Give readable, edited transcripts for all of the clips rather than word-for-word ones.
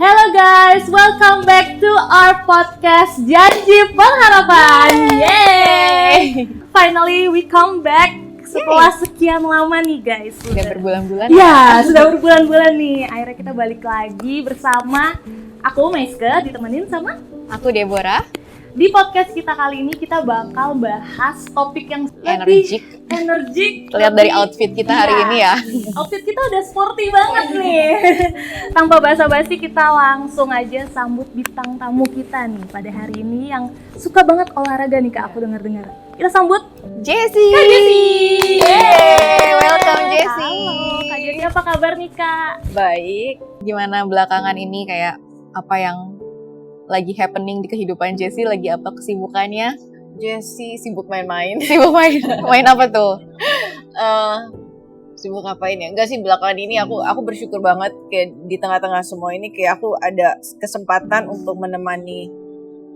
Hello guys, welcome back to our podcast Janji Pengharapan. Yay! Finally we come back setelah sekian lama nih guys. Sudah berbulan-bulan. Ya, sudah berbulan-bulan nih. Akhirnya kita balik lagi bersama aku Maiske, ditemenin sama Aku Deborah. Di podcast kita kali ini kita bakal bahas topik yang Energik. Lihat dari outfit kita hari ini ya. Outfit kita udah sporty banget nih. Tanpa basa-basi kita langsung aja sambut bintang tamu kita nih pada hari ini yang suka banget olahraga nih Kak, aku dengar-dengar. Kita sambut Jessie. Kak Jessie. Yeay, welcome Jessie. Halo Kak Jessie, apa kabar nih Kak? Baik. Gimana belakangan ini, kayak apa yang lagi happening di kehidupan Jessie? Lagi apa kesibukannya? Jessie sibuk main-main. Sibuk main apa tuh? Sibuk ngapain ya? Enggak sih, belakangan ini aku bersyukur banget kayak di tengah-tengah semua ini kayak aku ada kesempatan untuk menemani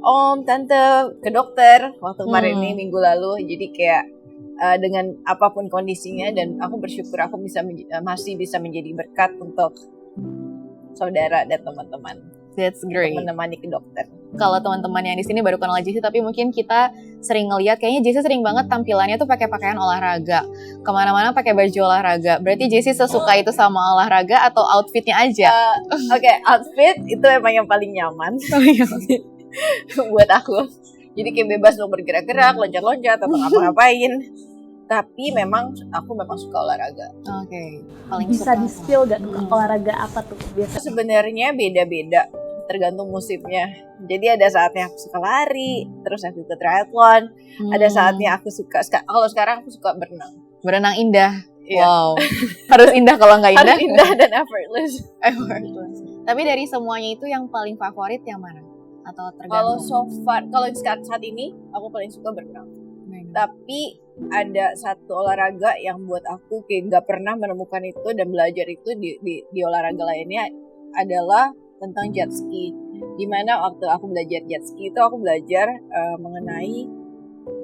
om, tante ke dokter waktu kemarin ini minggu lalu. Jadi kayak dengan apapun kondisinya, dan aku bersyukur aku masih bisa menjadi berkat untuk saudara dan teman-teman. That's great. Menemani ke dokter. Kalau teman-teman yang di sini baru kenal Jessie, tapi mungkin kita sering ngeliat kayaknya Jessie sering banget tampilannya tuh pakai pakaian olahraga, kemana-mana pakai baju olahraga. Berarti Jessie sesuka itu sama olahraga atau outfitnya aja? Oke, outfit itu emang yang paling nyaman buat aku. Jadi kayak bebas mau bergerak-gerak, loncat-loncat atau ngapa-ngapain. Tapi aku memang suka olahraga. Oke. Paling Bisa suka di-spill gak olahraga apa tuh biasa? Sebenarnya beda-beda, tergantung musimnya. Jadi ada saatnya aku suka lari, terus aku ke triathlon. Ada saatnya aku suka, kalau sekarang aku suka berenang. Berenang indah. Iya. Wow. Harus indah, kalau nggak indah? Harus indah dan effortless. Tapi dari semuanya itu yang paling favorit yang mana? Atau Kalau tergantung? kalau saat ini aku paling suka berenang. Tapi ada satu olahraga yang buat aku kayak nggak pernah menemukan itu dan belajar itu di olahraga lainnya adalah tentang jet ski. Dimana waktu aku belajar jet ski itu aku belajar mengenai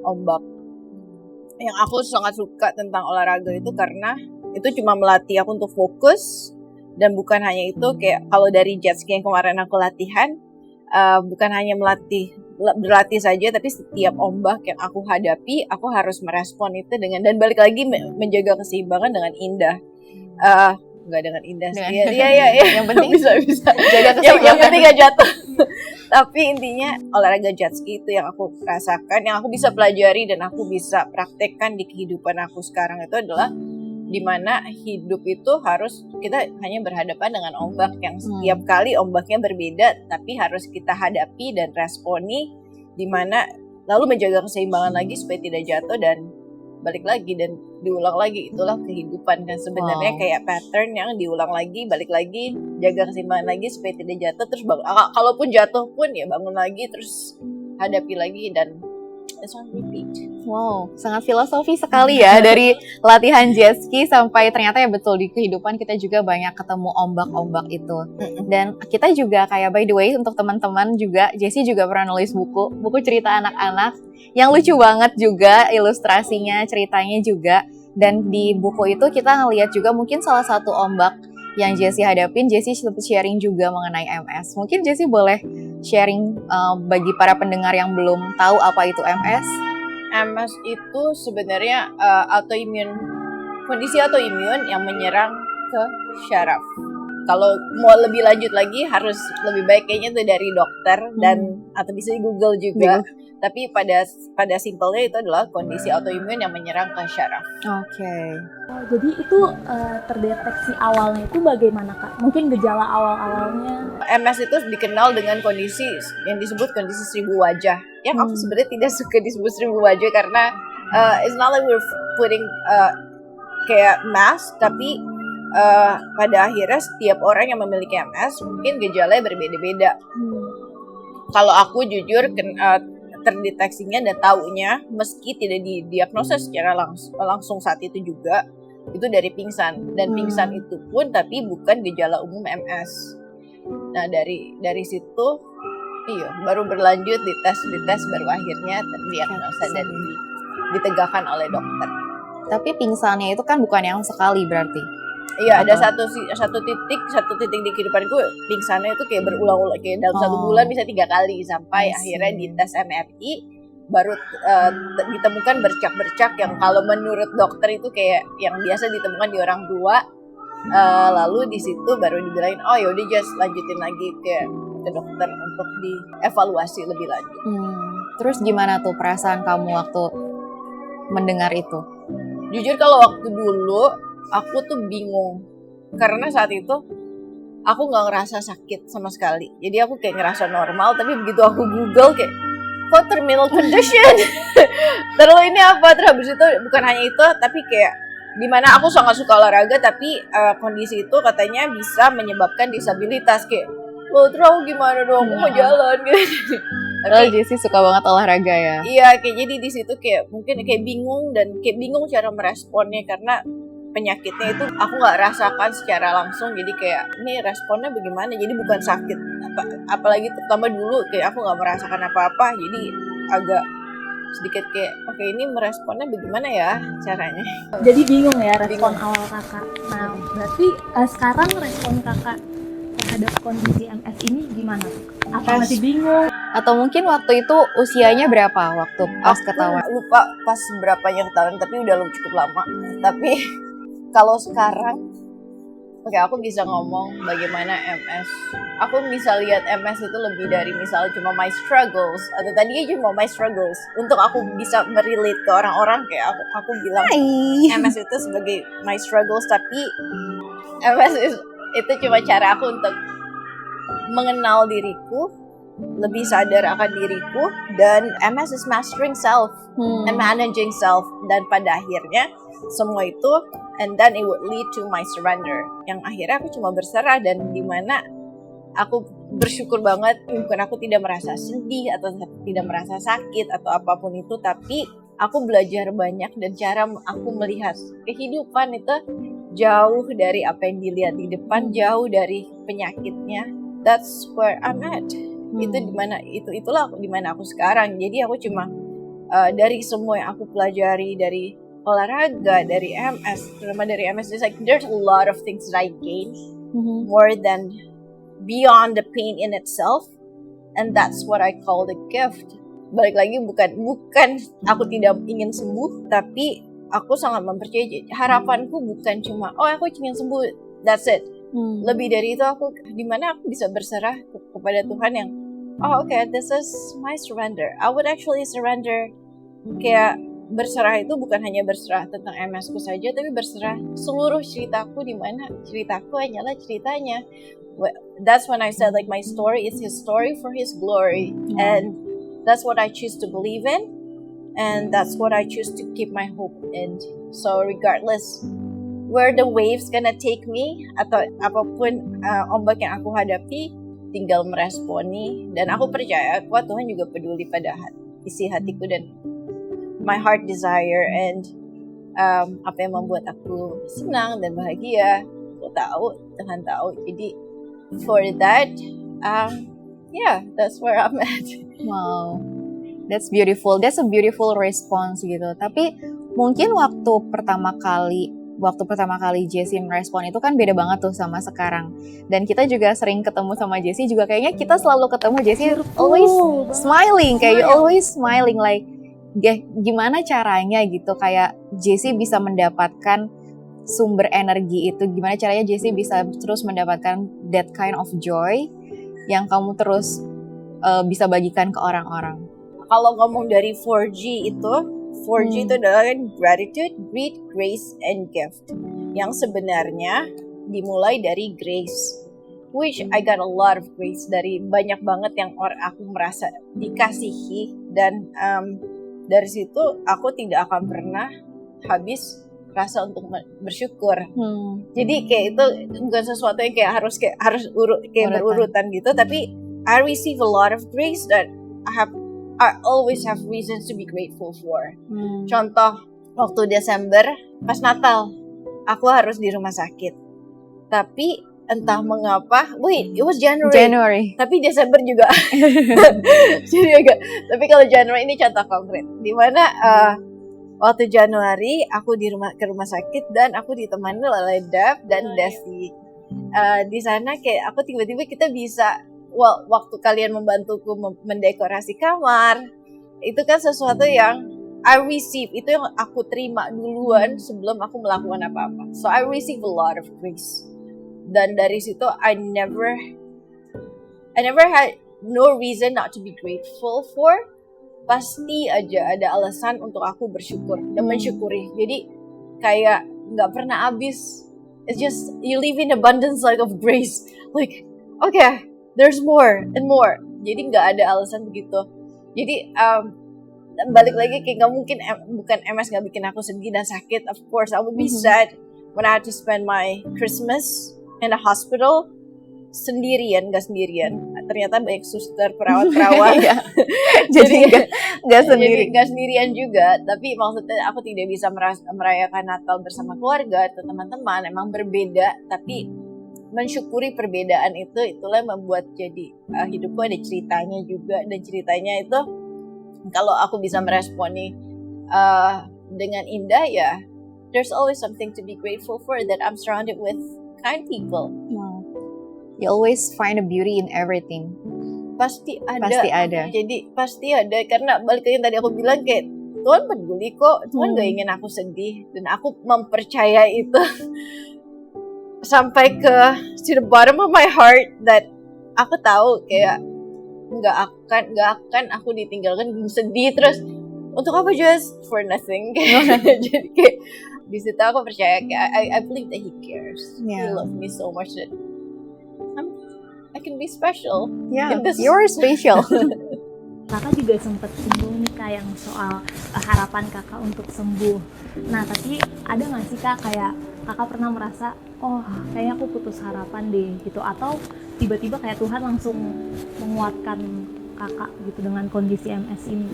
ombak. Yang aku sangat suka tentang olahraga itu karena itu cuma melatih aku untuk fokus, dan bukan hanya itu, kayak kalau dari jet ski yang kemarin aku latihan, bukan hanya berlatih saja, tapi setiap ombak yang aku hadapi, aku harus merespon itu dan balik lagi menjaga keseimbangan dengan indah. Enggak dengan indah sih. Iya. Yang penting bisa. jaga keseimbangan. Yang penting gak jatuh. Tapi intinya olahraga jet ski itu yang aku rasakan, yang aku bisa pelajari dan aku bisa praktekkan di kehidupan aku sekarang, itu adalah dimana hidup itu harus kita hanya berhadapan dengan ombak yang setiap kali ombaknya berbeda, tapi harus kita hadapi dan responi, dimana lalu menjaga keseimbangan lagi supaya tidak jatuh dan balik lagi dan diulang lagi. Itulah kehidupan kan sebenarnya. Kayak pattern yang diulang lagi, balik lagi, jaga keseimbangan lagi supaya tidak jatuh, terus bangun. Kalaupun jatuh pun ya bangun lagi, terus hadapi lagi, dan it's on repeat. Wow, sangat filosofi sekali ya. Dari latihan jet ski sampai ternyata ya betul di kehidupan kita juga banyak ketemu ombak-ombak itu. Dan kita juga kayak, by the way, untuk teman-teman juga, Jessie juga pernah nulis buku cerita anak-anak yang lucu banget juga, ilustrasinya, ceritanya juga. Dan di buku itu kita ngelihat juga mungkin salah satu ombak yang Jessie hadapin, Jessie sharing juga mengenai MS. Mungkin Jessie boleh sharing bagi para pendengar yang belum tahu apa itu MS. MS itu sebenarnya kondisi autoimun yang menyerang ke syaraf. Kalau mau lebih lanjut lagi harus lebih baik kayaknya tuh dari dokter dan atau bisa di Google juga. Tapi pada simpelnya itu adalah kondisi autoimun yang menyerang ke syaraf. Oke. Jadi itu terdeteksi awalnya itu bagaimana Kak? Mungkin gejala awal-awalnya? MS itu dikenal dengan kondisi yang disebut kondisi 1000 wajah. Yang aku sebenarnya tidak suka disebut 1000 wajah karena it's not like we're putting kayak mask, tapi pada akhirnya setiap orang yang memiliki MS mungkin gejalanya berbeda-beda. Kalau aku jujur terdeteksinya dan taunya meski tidak didiagnosa secara langsung saat itu juga, itu dari pingsan, dan pingsan itu pun tapi bukan gejala umum MS. Nah dari situ baru berlanjut di tes baru akhirnya terdiagnosa dan ditegakkan oleh dokter. Tapi pingsannya itu kan bukan yang sekali berarti? Iya, ada Atau- satu titik di kehidupanku pingsannya itu kayak berulang-ulang, kayak dalam 1 bulan bisa 3 kali, sampai I see. akhirnya di tes MRI baru ditemukan bercak-bercak yang kalau menurut dokter itu kayak yang biasa ditemukan di orang tua. Lalu di situ baru dibilangin, oh yaudah just lanjutin lagi ke dokter untuk dievaluasi lebih lanjut. Terus gimana tuh perasaan kamu waktu mendengar itu? Jujur kalau waktu dulu aku tuh bingung, karena saat itu aku nggak ngerasa sakit sama sekali. Jadi aku kayak ngerasa normal, tapi begitu aku Google kayak, kok terminal condition? Terus ini apa? Terus habis itu bukan hanya itu, tapi kayak dimana aku sangat suka olahraga, tapi kondisi itu katanya bisa menyebabkan disabilitas. Kayak, loh terus aku gimana dong? Aku mau jalan gitu. Padahal Jessie suka banget olahraga ya. Iya, kayak jadi di situ kayak mungkin kayak bingung cara meresponnya, karena penyakitnya itu aku nggak rasakan secara langsung. Jadi kayak ini responnya bagaimana? Jadi bukan sakit, apalagi terutama dulu kayak aku nggak merasakan apa-apa. Jadi agak sedikit kayak oke, ini meresponnya bagaimana ya caranya? Jadi bingung ya respon Bingung. awal kakak. Nah, berarti sekarang respon kakak terhadap kondisi MS ini gimana tuh? Apa masih bingung? Atau mungkin waktu itu usianya berapa waktu pas ketahuan? Aku lupa pas berapanya ketahuan, tapi udah cukup lama. Tapi kalau sekarang, oke, aku bisa ngomong bagaimana MS. Aku bisa lihat MS itu lebih dari misalnya cuma my struggles, atau tadinya cuma my struggles. Untuk aku bisa merelate ke orang-orang, kayak aku bilang MS itu sebagai my struggles, tapi MS itu cuma cara aku untuk mengenal diriku, lebih sadar akan diriku, dan MS is mastering self and managing self. Dan pada akhirnya semua itu, and then it would lead to my surrender, yang akhirnya aku cuma berserah, dan dimana aku bersyukur banget. Bukan aku tidak merasa sedih atau tidak merasa sakit atau apapun itu, tapi aku belajar banyak, dan cara aku melihat kehidupan itu jauh dari apa yang dilihat di depan, jauh dari penyakitnya. That's where I'm at. Itu itulah dimana aku sekarang. Jadi aku cuma dari semua yang aku pelajari, dari olahraga, dari MS, terutama dari MS, it's like there's a lot of things that I gained more than beyond the pain in itself, and that's what I call the gift. Balik lagi, bukan aku tidak ingin sembuh, tapi aku sangat mempercayai harapanku bukan cuma aku ingin sembuh, that's it. Lebih dari itu, aku dimana aku bisa berserah kepada Tuhan yang this is my surrender. I would actually surrender. Kayak berserah itu bukan hanya berserah tentang MS ku saja, tapi berserah seluruh ceritaku, dimana ceritaku hanyalah ceritanya. That's when I said like my story is His story for His glory, and that's what I choose to believe in, and that's what I choose to keep my hope in. So regardless where the waves gonna take me, atau apapun ombak yang aku hadapi, tinggal meresponi. Dan aku percaya bahwa Tuhan juga peduli pada isi hatiku dan my heart desire, and apa yang membuat aku senang dan bahagia. Aku tahu, Tuhan tahu. Jadi for that, that's where I'm at. Wow, that's beautiful. That's a beautiful response gitu. Tapi mungkin waktu pertama kali Jessie merespon itu kan beda banget tuh sama sekarang. Dan kita juga sering ketemu sama Jessie juga, kayaknya kita selalu ketemu Jessie always smiling, kayak you always smiling, like gimana caranya gitu kayak Jessie bisa mendapatkan sumber energi itu, gimana caranya Jessie bisa terus mendapatkan that kind of joy yang kamu terus bisa bagikan ke orang-orang. Kalau ngomong dari 4G itu, 4G itu adalah gratitude, greed, grace, and gift. Yang sebenarnya dimulai dari grace, which I got a lot of grace dari banyak banget yang aku merasa dikasihi, dan dari situ aku tidak akan pernah habis rasa untuk bersyukur. Jadi kayak itu bukan sesuatu yang kayak harus berurutan gitu, tapi I receive a lot of grace that I always have reasons to be grateful for. Contoh, waktu Desember pas Natal, aku harus di rumah sakit. Tapi entah mengapa, it was January. Tapi Desember juga. Jadi agak. Tapi kalau January ini contoh konkret, di mana waktu Januari aku ke rumah sakit dan aku ditemani oleh Dev dan Desi. Di sana kayak aku tiba-tiba kita bisa, waktu kalian membantuku mendekorasi kamar, itu kan sesuatu yang I receive, itu yang aku terima duluan sebelum aku melakukan apa-apa. So I receive a lot of grace. Dan dari situ I never had no reason not to be grateful for. Pasti aja ada alasan untuk aku bersyukur dan mensyukuri. Jadi kayak nggak pernah habis. It's just you live in abundance like of grace. Like okay, there's more and more. Jadi nggak ada alasan begitu. Jadi balik lagi kayak nggak mungkin, bukan MS nggak bikin aku sedih dan sakit. Of course I would be sad when I had to spend my Christmas in a hospital sendirian, gak sendirian. Ternyata banyak suster, perawat-perawat. Jadi gak sendiri. Jadi gak sendirian juga. Tapi maksudnya aku tidak bisa merayakan Natal bersama keluarga atau teman-teman. Emang berbeda, tapi mensyukuri perbedaan itulah yang membuat jadi hidupku ada ceritanya juga. Dan ceritanya itu kalau aku bisa meresponi dengan indah, ya there's always something to be grateful for, that I'm surrounded with kind people. Wow. You always find a beauty in everything. Pasti ada. Pasti ada. Jadi pasti ada, karena balik lagi yang tadi aku bilang, kayak Tuhan peduli kok, Tuhan gak ingin aku sedih, dan aku mempercayai itu sampai to the bottom of my heart, that aku tahu kayak nggak akan aku ditinggalkan sedih terus. Untuk apa, just for nothing. Jadi kayak di situ aku percaya kayak I believe that He cares. He loves me so much that I can be special. Yeah, you're special. Kakak juga sempat singgung nih Kak yang soal harapan Kakak untuk sembuh. Nah tapi ada nggak sih Kak kayak Kakak pernah merasa, oh kayaknya aku putus harapan deh gitu, atau tiba-tiba kayak Tuhan langsung menguatkan Kakak gitu dengan kondisi MS ini?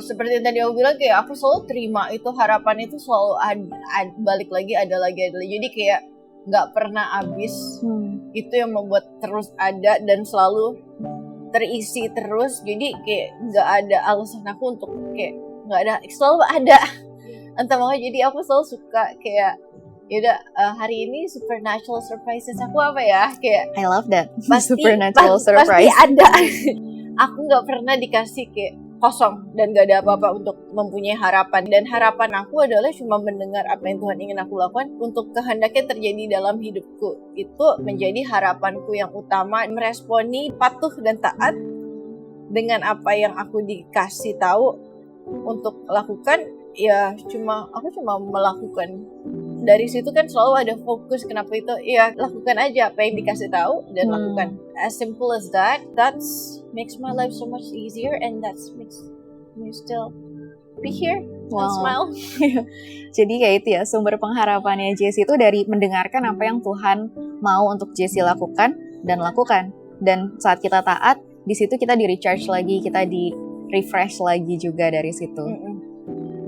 Seperti yang tadi aku bilang, kayak aku selalu terima itu, harapan itu selalu balik lagi, ada lagi. Jadi kayak nggak pernah habis. Itu yang membuat terus ada dan selalu terisi terus. Jadi kayak nggak ada alasan aku untuk kayak nggak ada, selalu ada. Entah makanya jadi aku selalu suka kayak yaudah hari ini supernatural surprises aku apa ya, kayak I love that. Supernatural surprise. Pasti ada. Aku nggak pernah dikasih kayak kosong dan gak ada apa-apa untuk mempunyai harapan. Dan harapan aku adalah cuma mendengar apa yang Tuhan ingin aku lakukan untuk kehendaknya terjadi dalam hidupku. Itu menjadi harapanku yang utama, meresponi patuh dan taat dengan apa yang aku dikasih tahu untuk lakukan. Ya aku cuma melakukan. Dari situ kan selalu ada fokus, kenapa itu, ya lakukan aja apa yang dikasih tahu dan lakukan. As simple as that. That's makes my life so much easier, and that makes me still be here and smile. Jadi kayak itu ya, sumber pengharapannya Jessie itu dari mendengarkan apa yang Tuhan mau untuk Jessie lakukan dan lakukan. Dan saat kita taat, di situ kita di recharge lagi, kita di refresh lagi juga dari situ.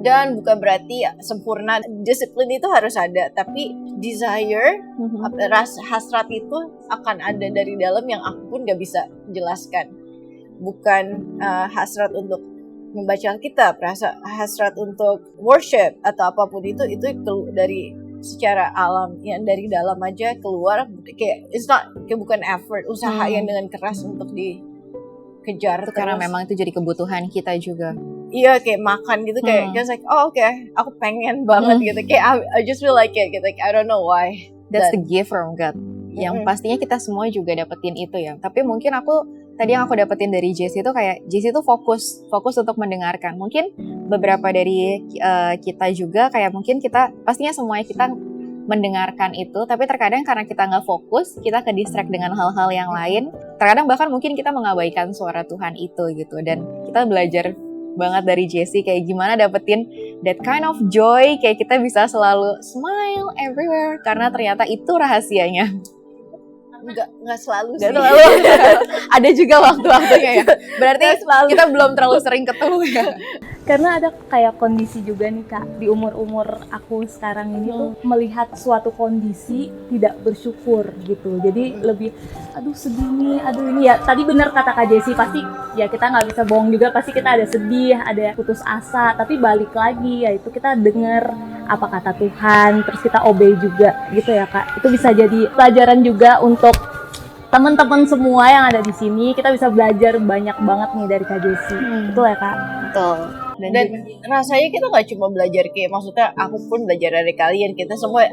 Dan bukan berarti sempurna, disiplin itu harus ada, tapi desire, hasrat itu akan ada dari dalam yang aku pun gak bisa jelaskan. Bukan hasrat untuk membaca Alkitab, hasrat untuk worship atau apapun itu dari secara alam, yang dari dalam aja keluar. Kayak it's not, kayak bukan effort, usaha yang dengan keras untuk dikejar terus. Karena memang itu jadi kebutuhan kita juga. Iya, kayak makan gitu, kayak just like, oh okay, aku pengen banget gitu, kayak I just feel like it gitu, like, I don't know why. That's the gift from God. Yang pastinya kita semua juga dapetin itu ya. Tapi mungkin tadi yang aku dapetin dari Jessie itu kayak Jessie itu fokus untuk mendengarkan. Mungkin beberapa dari kita juga kayak mungkin kita pastinya semuanya kita mendengarkan itu, tapi terkadang karena kita nggak fokus, kita ke distract dengan hal-hal yang lain. Terkadang bahkan mungkin kita mengabaikan suara Tuhan itu gitu. Dan kita belajar banget dari Jessie kayak gimana dapetin that kind of joy, kayak kita bisa selalu smile everywhere karena ternyata itu rahasianya. Nggak selalu sih. Ada juga waktu-waktunya ya. Berarti kita belum terlalu sering ketemu ya. Karena ada kayak kondisi juga nih Kak, di umur-umur aku sekarang ini tuh melihat suatu kondisi tidak bersyukur gitu. Jadi lebih, aduh sedih nih, aduh ini ya. Tadi bener kata Kak Jessie, pasti ya kita nggak bisa bohong juga, pasti kita ada sedih, ada putus asa. Tapi balik lagi, ya itu kita denger apa kata Tuhan, terus kita obey juga gitu ya Kak. Itu bisa jadi pelajaran juga untuk teman-teman semua yang ada di sini. Kita bisa belajar banyak banget nih dari Kak Jessie. Betul ya Kak? Betul. Dan rasanya kita nggak cuma belajar kayak, maksudnya aku pun belajar dari kalian, kita semua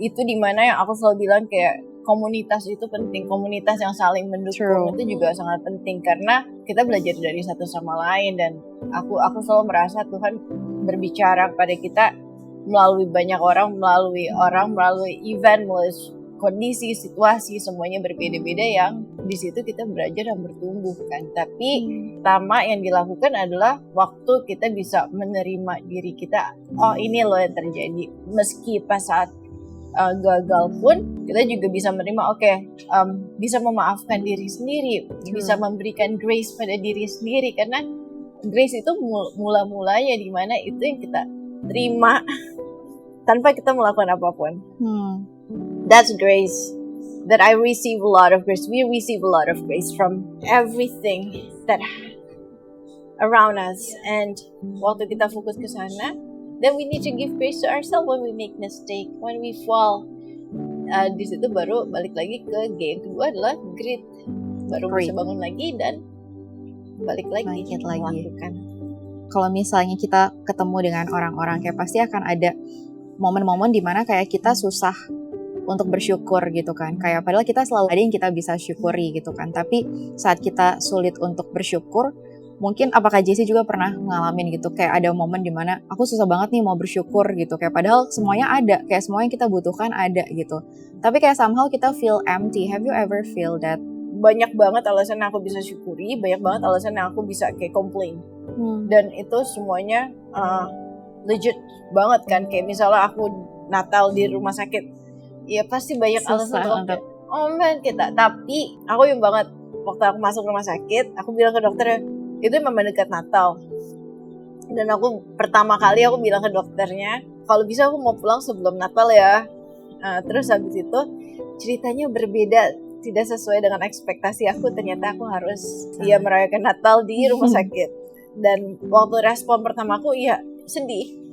itu dimana yang aku selalu bilang kayak komunitas itu penting, komunitas yang saling mendukung itu juga sangat penting karena kita belajar dari satu sama lain. Dan aku selalu merasa Tuhan berbicara pada kita melalui banyak orang, melalui event, melalui kondisi, situasi, semuanya berbeda-beda yang di situ kita belajar dan bertumbuh kan. Tapi pertama yang dilakukan adalah waktu kita bisa menerima diri kita, oh ini loh yang terjadi. Meski pas saat gagal pun kita juga bisa menerima, bisa memaafkan diri sendiri, bisa memberikan grace pada diri sendiri, karena grace itu mula-mulanya di mana itu yang kita terima tanpa kita melakukan apapun. That's grace. That I receive a lot of grace. We receive a lot of grace from everything that around us. And waktu kita fokus ke sana, then we need to give grace to ourselves when we make mistake, when we fall. Di situ baru balik lagi ke G yang kedua adalah grit. Baru bisa bangun lagi dan balik lagi melakukan. Kalau misalnya kita ketemu dengan orang-orang, kayak pasti akan ada momen-momen dimana kayak kita susah untuk bersyukur gitu kan, kayak padahal kita selalu ada yang kita bisa syukuri gitu kan, tapi saat kita sulit untuk bersyukur, mungkin apakah Jessie juga pernah ngalamin gitu, kayak ada momen dimana aku susah banget nih mau bersyukur gitu, kayak padahal semuanya ada, kayak semua yang kita butuhkan ada gitu, tapi kayak somehow kita feel empty. Have you ever feel that? Banyak banget alasan yang aku bisa syukuri, banyak banget alasan yang aku bisa kayak complain, dan itu semuanya legit banget kan. Kayak misalnya aku Natal di rumah sakit, ya pasti banyak alasan untuk kita. Tapi aku yang banget waktu aku masuk rumah sakit, aku bilang ke dokter, itu memang dekat Natal. Dan aku pertama kali aku bilang ke dokternya, kalau bisa aku mau pulang sebelum Natal ya. Terus habis itu ceritanya berbeda, tidak sesuai dengan ekspektasi aku. Ternyata aku harus merayakan Natal di rumah sakit. Dan waktu respon pertama aku sedih.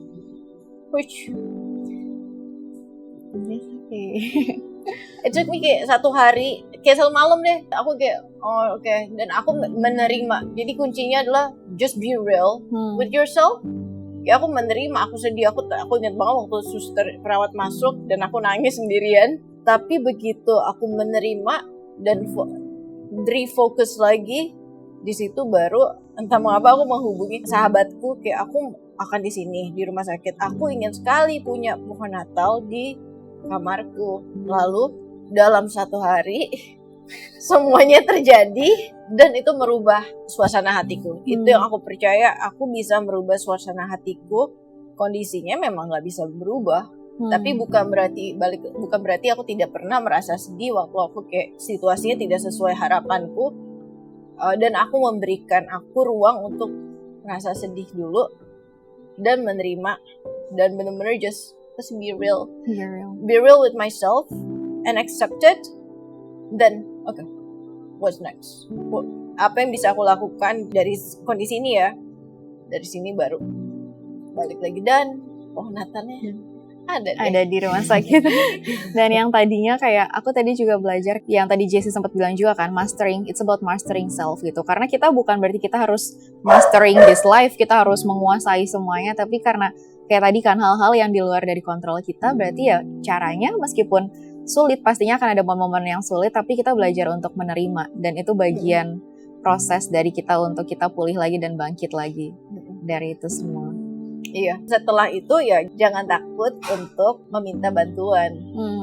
It took me kayak 1 hari, kayak 1 malam deh, aku kayak dan aku menerima. Jadi kuncinya adalah just be real with yourself. Ya aku menerima, aku sedih, aku ingat banget waktu suster perawat masuk dan aku nangis sendirian. Tapi begitu aku menerima dan refocus lagi, di situ baru entah mengapa aku menghubungi sahabatku, kayak aku akan di sini di rumah sakit. Aku ingin sekali punya pohon Natal di kamarku. Lalu dalam 1 hari semuanya terjadi dan itu merubah suasana hatiku. Itu yang aku percaya, aku bisa merubah suasana hatiku. Kondisinya memang nggak bisa berubah, tapi bukan berarti aku tidak pernah merasa sedih waktu aku kayak situasinya tidak sesuai harapanku. Dan aku memberikan aku ruang untuk merasa sedih dulu dan menerima dan benar-benar just be real. Be real with myself and accept it. Then, what's next? Apa yang bisa aku lakukan dari kondisi ini ya? Dari sini baru balik lagi dan pohon Natalnya ada di rumah sakit. Dan yang tadinya kayak aku tadi juga belajar, yang tadi Jessie sempat bilang juga kan, it's about mastering self gitu. Karena kita bukan berarti kita harus mastering this life, kita harus menguasai semuanya, tapi karena kayak tadi kan hal-hal yang di luar dari kontrol kita, berarti ya caranya meskipun sulit, pastinya akan ada momen-momen yang sulit, tapi kita belajar untuk menerima, dan itu bagian proses dari kita untuk kita pulih lagi dan bangkit lagi dari itu semua. Iya, setelah itu ya jangan takut untuk meminta bantuan.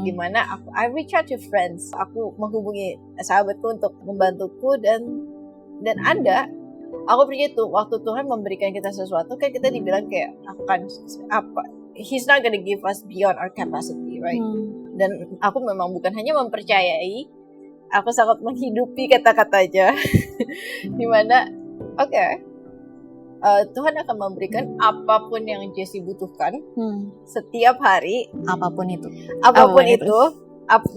Dimana I reach out to friends, aku menghubungi sahabatku untuk membantuku dan aku percaya tuh waktu Tuhan memberikan kita sesuatu, kayak kita dibilang kayak He's not gonna give us beyond our capacity, right? Dan aku memang bukan hanya mempercayai, aku sangat menghidupi kata-katanya. Dimana Tuhan akan memberikan apapun yang Jessie butuhkan setiap hari, Apapun itu. apapun Apapun itu,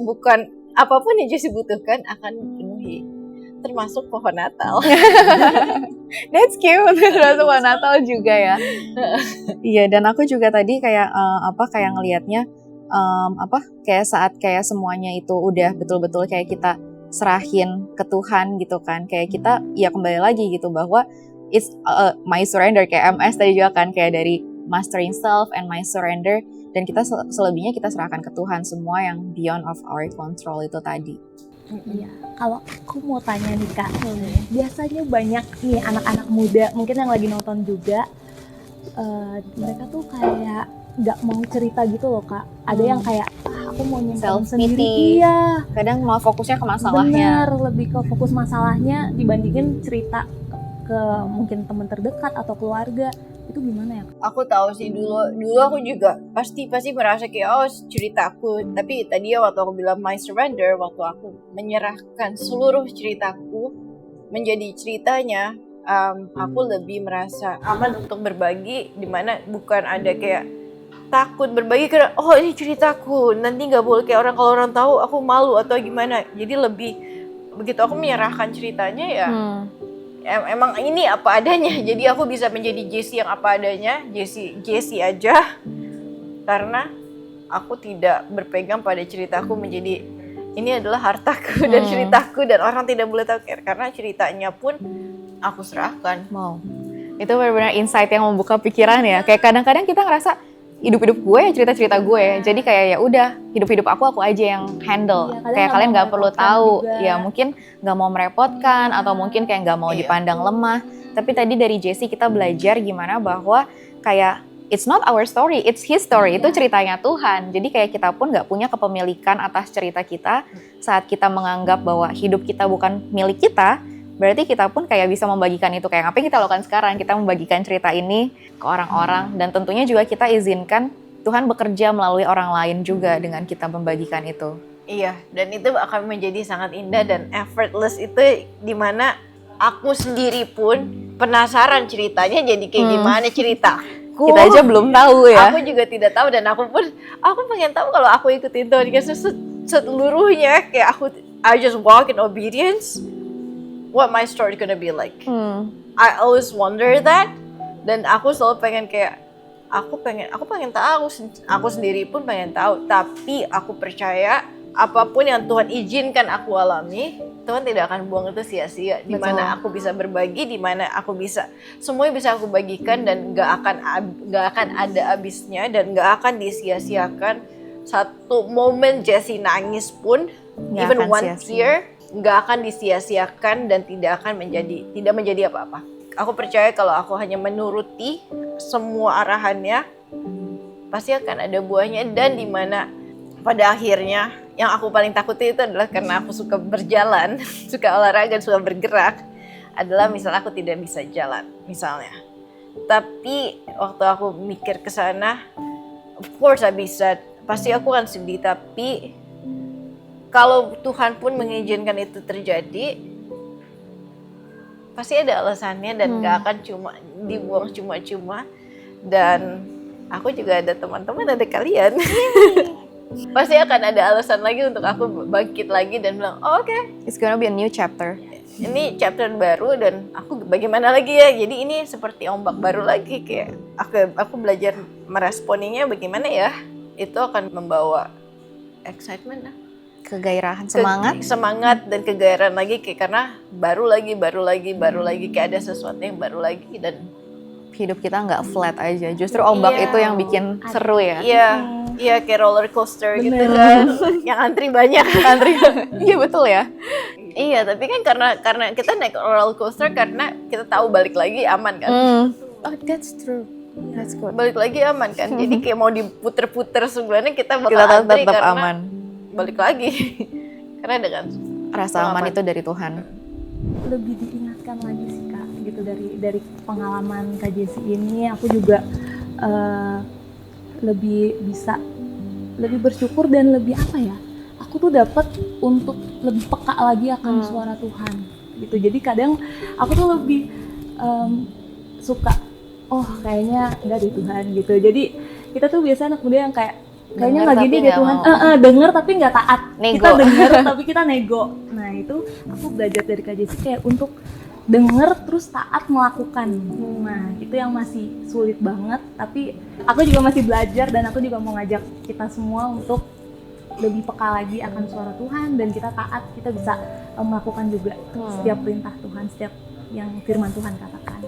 bukan apapun yang Jessie butuhkan akan dipenuhi, termasuk pohon Natal. That's cute. Termasuk pohon Natal juga ya. Iya, dan aku juga tadi kayak kayak ngelihatnya kayak saat kayak semuanya itu udah betul-betul kayak kita serahin ke Tuhan gitu kan. Kayak kita ya kembali lagi gitu bahwa it's my surrender, kayak MS tadi juga kan, kayak dari mastering self and my surrender, dan kita selebihnya kita serahkan ke Tuhan, semua yang beyond of our control itu tadi. Iya, kalau aku mau tanya nih Kak, biasanya banyak nih anak-anak muda mungkin yang lagi nonton juga, mereka tuh kayak nggak mau cerita gitu loh Kak. Ada yang kayak aku mau nyimpen sendiri. Iya. Kadang mau fokusnya ke masalahnya. Bener, lebih ke fokus masalahnya dibandingin cerita ke mungkin teman terdekat atau keluarga. Itu gimana ya? Aku tahu sih, dulu aku juga pasti merasa kayak ceritaku. Tapi tadi ya waktu aku bilang my surrender, waktu aku menyerahkan seluruh ceritaku menjadi ceritanya, aku lebih merasa aman untuk berbagi, dimana bukan ada kayak takut berbagi karena ini ceritaku, nanti nggak boleh kayak orang, kalau orang tahu aku malu atau gimana. Jadi lebih begitu aku menyerahkan ceritanya ya. Emang ini apa adanya, jadi aku bisa menjadi Jessie yang apa adanya, Jessie aja, karena aku tidak berpegang pada ceritaku menjadi ini adalah hartaku dan ceritaku dan orang tidak boleh tahu, karena ceritanya pun aku serahkan. Wow, itu benar-benar insight yang membuka pikiran ya. Kayak kadang-kadang kita ngerasa hidup gue ya, cerita-cerita gue. Jadi kayak ya udah, hidup aku aja yang handle. Iya, kayak kalian nggak perlu tahu. juga. Ya mungkin nggak mau merepotkan atau mungkin kayak nggak mau dipandang lemah. Tapi tadi dari Jessie kita belajar gimana bahwa kayak it's not our story, it's his story. Itu ceritanya Tuhan. Jadi kayak kita pun nggak punya kepemilikan atas cerita kita. Saat kita menganggap bahwa hidup kita bukan milik kita, berarti kita pun kayak bisa membagikan itu. Kayak apa yang kita lakukan sekarang, kita membagikan cerita ini ke orang-orang, dan tentunya juga kita izinkan Tuhan bekerja melalui orang lain juga dengan kita membagikan itu. Iya, dan itu akan menjadi sangat indah dan effortless, itu dimana aku sendiri pun penasaran ceritanya jadi kayak gimana ceritaku. Kita aja belum tahu ya. Aku juga tidak tahu, dan aku pengen tahu kalau aku ikutin Tuhan seluruhnya, kayak I just walk in obedience, what my story gonna be like. I always wonder that, dan aku selalu pengen kayak aku pengen tahu, aku sendiri pun pengen tahu, tapi aku percaya apapun yang Tuhan izinkan aku alami, Tuhan tidak akan buang itu sia-sia. Di mana aku bisa berbagi, di mana aku bisa semuanya bisa aku bagikan, dan gak akan ada habisnya, dan gak akan disia-siakan. Satu momen Jessie nangis pun, even one tear, nggak akan disia-siakan dan tidak menjadi apa-apa. Aku percaya kalau aku hanya menuruti semua arahannya, pasti akan ada buahnya. Dan dimana pada akhirnya yang aku paling takuti itu adalah karena aku suka berjalan, suka olahraga, suka bergerak, adalah misalnya aku tidak bisa jalan misalnya. Tapi waktu aku mikir ke sana, of course I bisa, pasti aku akan sedih, tapi kalau Tuhan pun mengizinkan itu terjadi, pasti ada alasannya, dan gak akan cuma dibuang cuma-cuma. Dan aku juga ada teman-teman, ada kalian. Pasti akan ada alasan lagi untuk aku bangkit lagi dan bilang, oke, it's gonna be a new chapter. Ini chapter baru, dan aku bagaimana lagi ya. Jadi ini seperti ombak baru lagi, kayak aku belajar meresponinya bagaimana ya. Itu akan membawa excitement lah. Kegairahan, semangat dan kegairahan lagi, kayak karena baru lagi kayak ada sesuatu yang baru lagi, dan hidup kita nggak flat aja, justru ombak itu yang bikin seru ya. Iya kayak roller coaster gitu kan, yang antri banyak. Iya betul ya. Iya, tapi kan karena kita naik roller coaster karena kita tahu balik lagi aman kan. Oh, that's true. That's good. Balik lagi aman kan. Jadi kayak mau diputer-puter sebenarnya kita bakal antri tetap karena aman. Balik lagi. Karena dengan rasa aman itu dari Tuhan. Lebih diingatkan lagi sih Kak, gitu dari pengalaman Kak Jessie ini, aku juga lebih bersyukur dan lebih apa ya? Aku tuh dapat untuk lebih peka lagi akan suara Tuhan gitu. Jadi kadang aku tuh suka oh kayaknya enggak di Tuhan gitu. Jadi kita tuh biasanya anak muda yang kayaknya nggak gini deh Tuhan, denger tapi nggak taat. Nego. Kita denger tapi kita nego. Nah itu aku belajar dari Kak Jessi kayak untuk denger terus taat melakukan. Nah itu yang masih sulit banget, tapi aku juga masih belajar dan aku juga mau ngajak kita semua untuk lebih peka lagi akan suara Tuhan dan kita taat, kita bisa melakukan juga setiap perintah Tuhan, setiap yang firman Tuhan katakan.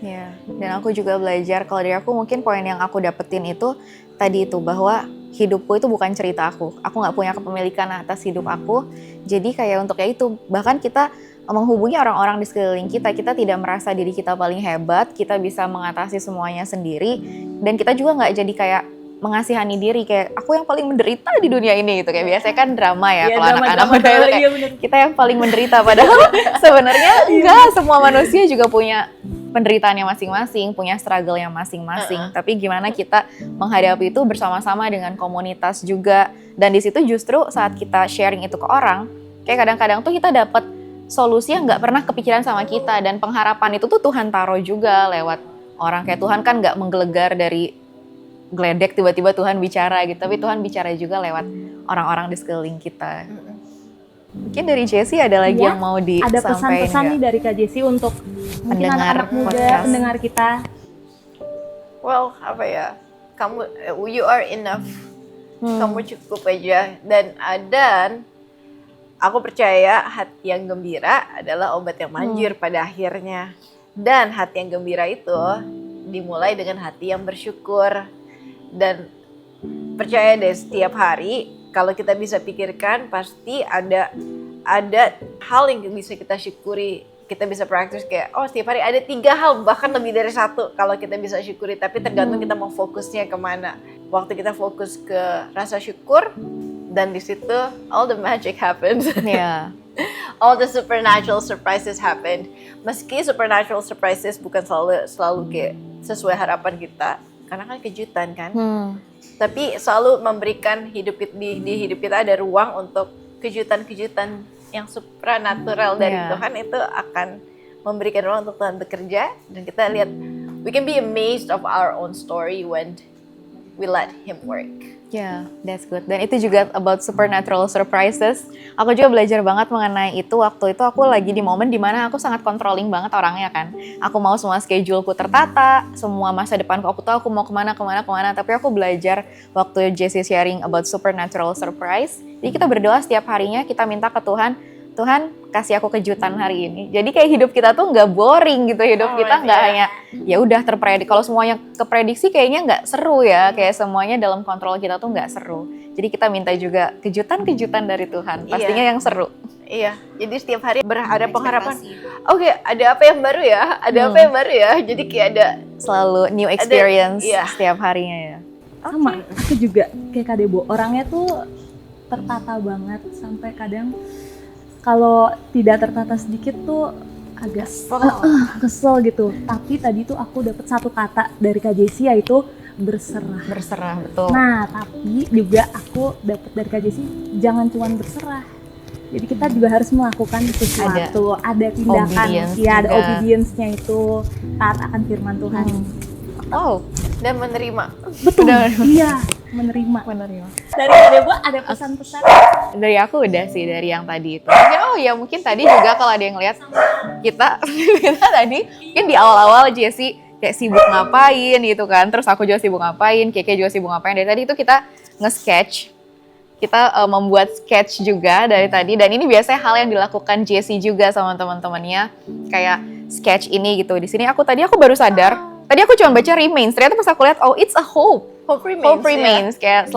Ya, dan aku juga belajar, kalau dari aku mungkin poin yang aku dapetin itu tadi itu, bahwa hidupku itu bukan cerita aku nggak punya kepemilikan atas hidup aku. Jadi kayak untuk ya itu, bahkan kita menghubungi orang-orang di sekeliling kita, kita tidak merasa diri kita paling hebat, kita bisa mengatasi semuanya sendiri, dan kita juga nggak jadi kayak mengasihani diri kayak aku yang paling menderita di dunia ini gitu, kayak biasanya kan drama ya kalau anak-anak muda itu kayak kita yang paling menderita, padahal sebenarnya enggak, semua manusia juga punya penderitaannya masing-masing, punya struggle-nya masing-masing. Tapi gimana kita menghadapi itu bersama-sama dengan komunitas juga, dan di situ justru saat kita sharing itu ke orang, kayak kadang-kadang tuh kita dapat solusi yang nggak pernah kepikiran sama kita, dan pengharapan itu tuh Tuhan taruh juga lewat orang. Kayak Tuhan kan nggak menggelegar dari geledek tiba-tiba Tuhan bicara gitu, tapi Tuhan bicara juga lewat orang-orang di sekeliling kita. Mungkin dari Jessi ada lagi yang mau disampaikan? Ada pesan-pesan nih dari Kak Jessi untuk mungkin anak-anak muda, podcast, pendengar kita. Well, apa ya? Kamu, you are enough. Kamu cukup aja. Dan aku percaya hati yang gembira adalah obat yang manjur pada akhirnya. Dan hati yang gembira itu dimulai dengan hati yang bersyukur. Dan percaya deh, setiap hari kalau kita bisa pikirkan pasti ada hal yang bisa kita syukuri. Kita bisa praktis kayak setiap hari ada 3 hal, bahkan lebih dari 1 kalau kita bisa syukuri. Tapi tergantung kita mau fokusnya kemana. Waktu kita fokus ke rasa syukur, dan di situ all the magic happens. Yeah. All the supernatural surprises happen. Meski supernatural surprises bukan selalu kayak sesuai harapan kita, karena kan kejutan kan. Tapi selalu memberikan di hidup kita ada ruang untuk kejutan-kejutan yang supranatural dari Tuhan. Itu akan memberikan ruang untuk Tuhan bekerja, dan kita lihat we can be amazed of our own story when we let Him work. Yeah, that's good. Dan itu juga about supernatural surprises. Aku juga belajar banget mengenai itu. Waktu itu aku lagi di momen dimana aku sangat controlling banget orangnya kan. Aku mau semua scheduleku tertata, semua masa depanku aku tahu aku mau kemana. Tapi aku belajar waktu Jessi sharing about supernatural surprise. Jadi kita berdoa setiap harinya, kita minta ke Tuhan, Tuhan kasih aku kejutan hari ini. Jadi kayak hidup kita tuh nggak boring gitu, hidup kita nggak hanya ya udah terpredik. Kalau semuanya keprediksi kayaknya nggak seru ya, kayak semuanya dalam kontrol kita tuh nggak seru. Jadi kita minta juga kejutan-kejutan dari Tuhan, pastinya yang seru. Iya, jadi setiap hari ada pengharapan. Oke, ada apa yang baru ya? Apa yang baru ya? Jadi kayak ada selalu new experience setiap harinya ya. Sama, aku juga kayak Kak Debo, orangnya tuh tertata banget sampai kadang kalau tidak tertata sedikit tuh agak kesel gitu. Tapi tadi tuh aku dapat satu kata dari Kak Jessi, yaitu berserah. Berserah, betul. Nah, tapi juga aku dapat dari Kak Jessi, jangan cuma berserah. Jadi kita juga harus melakukan sesuatu, ada tindakan, ada obedience-nya itu, taat akan firman Tuhan. Dan menerima. Betul. Iya, menerima. Dari Kak Debo ada pesan-pesan? Dari aku udah sih, dari yang tadi itu. Mungkin tadi juga kalau ada yang lihat kita tadi mungkin di awal-awal Jessi kayak sibuk ngapain gitu kan, terus aku juga sibuk ngapain, Keke juga sibuk ngapain. Dari tadi itu kita nge-sketch, kita membuat sketch juga dari tadi, dan ini biasanya hal yang dilakukan Jessi juga sama teman-temannya, kayak sketch ini gitu. Di sini aku baru sadar, tadi aku cuma baca remains, ternyata pas aku lihat it's a hope remains, kayak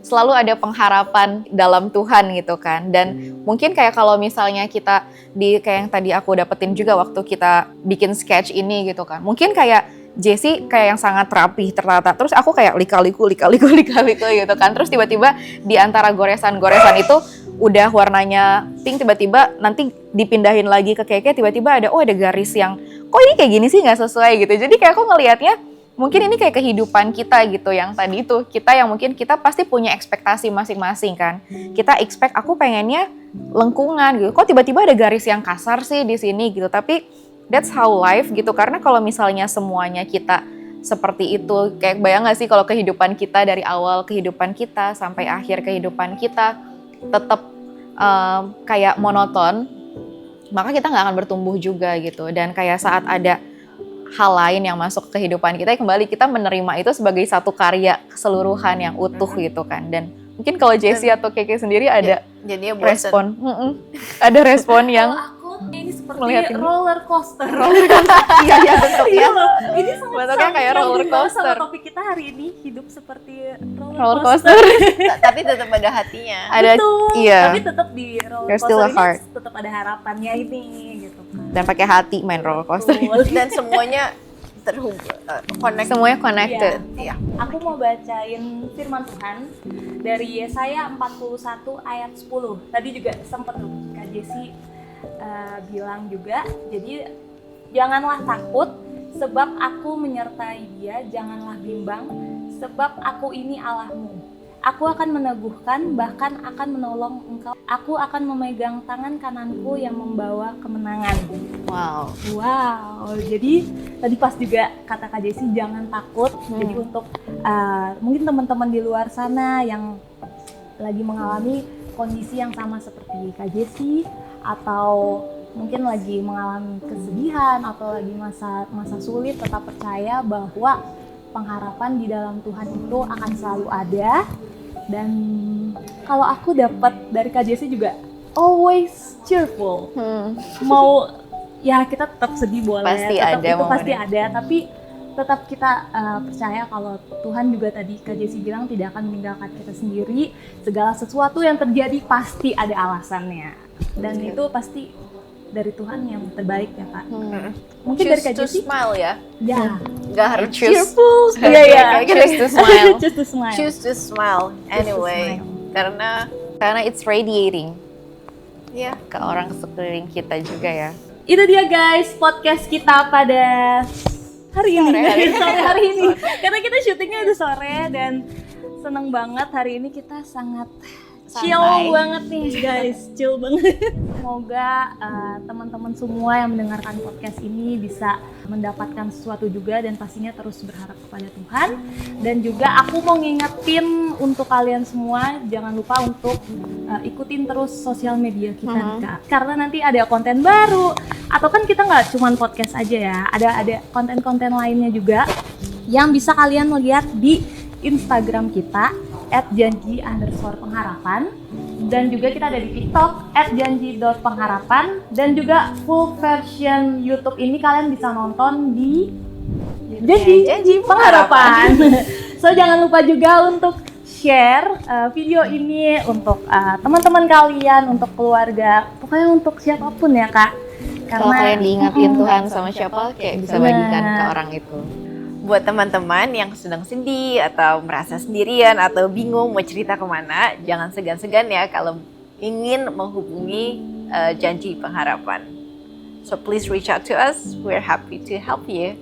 selalu ada pengharapan dalam Tuhan gitu kan. Dan mungkin kayak kalau misalnya kita kayak yang tadi aku dapetin juga waktu kita bikin sketch ini gitu kan, mungkin kayak Jessi kayak yang sangat rapi, tertata, terus aku kayak lika-liku gitu kan, terus tiba-tiba di antara goresan-goresan itu udah warnanya pink, tiba-tiba nanti dipindahin lagi ke Keke, tiba-tiba ada garis yang kok ini kayak gini sih, nggak sesuai gitu. Jadi kayak aku ngelihatnya mungkin ini kayak kehidupan kita gitu, yang tadi itu kita yang mungkin kita pasti punya ekspektasi masing-masing kan. Kita expect aku pengennya lengkungan gitu, kok tiba-tiba ada garis yang kasar sih di sini gitu. Tapi that's how life gitu. Karena kalau misalnya semuanya kita seperti itu, kayak bayang gak sih kalau kehidupan kita dari awal kehidupan kita sampai akhir kehidupan kita tetap kayak monoton, maka kita nggak akan bertumbuh juga gitu. Dan kayak saat ada hal lain yang masuk ke kehidupan kita, kembali kita menerima itu sebagai satu karya keseluruhan yang utuh gitu kan. Dan mungkin kalau Jessie atau Keke sendiri ada jadinya respon, ada respon yang Kalau aku ini seperti melihat ini. roller coaster. iya bentuknya. Iya loh, ini sangat Bentuknya kayak nyambung roller banget coaster. sama topik kita hari ini, hidup seperti roller roller coaster. coaster. Tapi tetap ada hatinya. Ada, Betul, iya. tapi tetap di roller There's still coaster a heart. ini tetap ada harapannya ini gitu kan. Dan pakai hati main roller coaster. Betul. Dan semuanya terhubung, connect. Semuanya connected. Iya. Aku mau bacain firman Tuhan dari Yesaya 41 ayat 10. Tadi juga sempat tuh Kak Jessie bilang juga, jadi janganlah takut sebab aku menyertai dia, janganlah bimbang sebab aku ini Allahmu. Aku akan meneguhkan, bahkan akan menolong engkau. Aku akan memegang tangan kananku yang membawa kemenangan. Wow, jadi tadi pas juga kata Kak Jessie jangan takut. Jadi untuk mungkin teman-teman di luar sana yang lagi mengalami kondisi yang sama seperti Kak Jessie, atau mungkin lagi mengalami kesedihan atau lagi masa sulit, tetap percaya bahwa pengharapan di dalam Tuhan itu akan selalu ada. Dan kalau aku dapat dari Kak Jessie juga always cheerful. Mau ya kita tetap sedih boleh, Pasti tetap ada itu pasti momennya. ada, tapi tetap kita percaya kalau Tuhan juga tadi Kak Jessie bilang tidak akan meninggalkan kita sendiri. Segala sesuatu yang terjadi pasti ada alasannya, dan itu pasti dari Tuhan yang terbaik ya Kak. Mungkin dari Kak Choose to Jessie, smile ya. ya Gak harus cheerful, Choose to smile. Choose to smile. Choose to smile anyway. smile. Karena It's radiating ya ke orang sekeliling kita juga ya. Itu dia guys podcast kita pada hari ini. Sore hari ini. Karena kita syutingnya udah sore dan seneng banget hari ini kita sangat chill banget nih guys, chill banget. Semoga teman-teman semua yang mendengarkan podcast ini bisa mendapatkan sesuatu juga, dan pastinya terus berharap kepada Tuhan. Dan juga aku mau ngingetin untuk kalian semua, jangan lupa untuk ikutin terus sosial media kita nih, Kak. Karena nanti ada konten baru, atau kan kita nggak cuma podcast aja ya, ada konten-konten lainnya juga yang bisa kalian lihat di Instagram kita @janji_pengharapan, dan juga kita ada di TikTok @janji.pengharapan, dan juga full version YouTube ini kalian bisa nonton di Janji Pengharapan. So jangan lupa juga untuk share video ini untuk teman-teman kalian, untuk keluarga, pokoknya untuk siapapun ya Kak. Kalau kalian diingatin Tuhan sama siapa, kayak bisa bagikan ke orang itu. buat teman-teman yang sedang sedih atau merasa sendirian atau bingung mau cerita kemana, jangan segan-segan ya kalau ingin menghubungi Janji Pengharapan. So please reach out to us, we're happy to help you.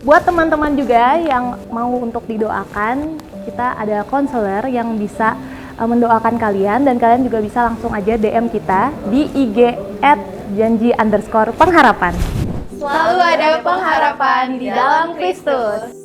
Buat teman-teman juga yang mau untuk didoakan, kita ada konselor yang bisa mendoakan kalian, dan kalian juga bisa langsung aja DM kita di IG @janji_pengharapan. Selalu ada pengharapan di dalam Kristus.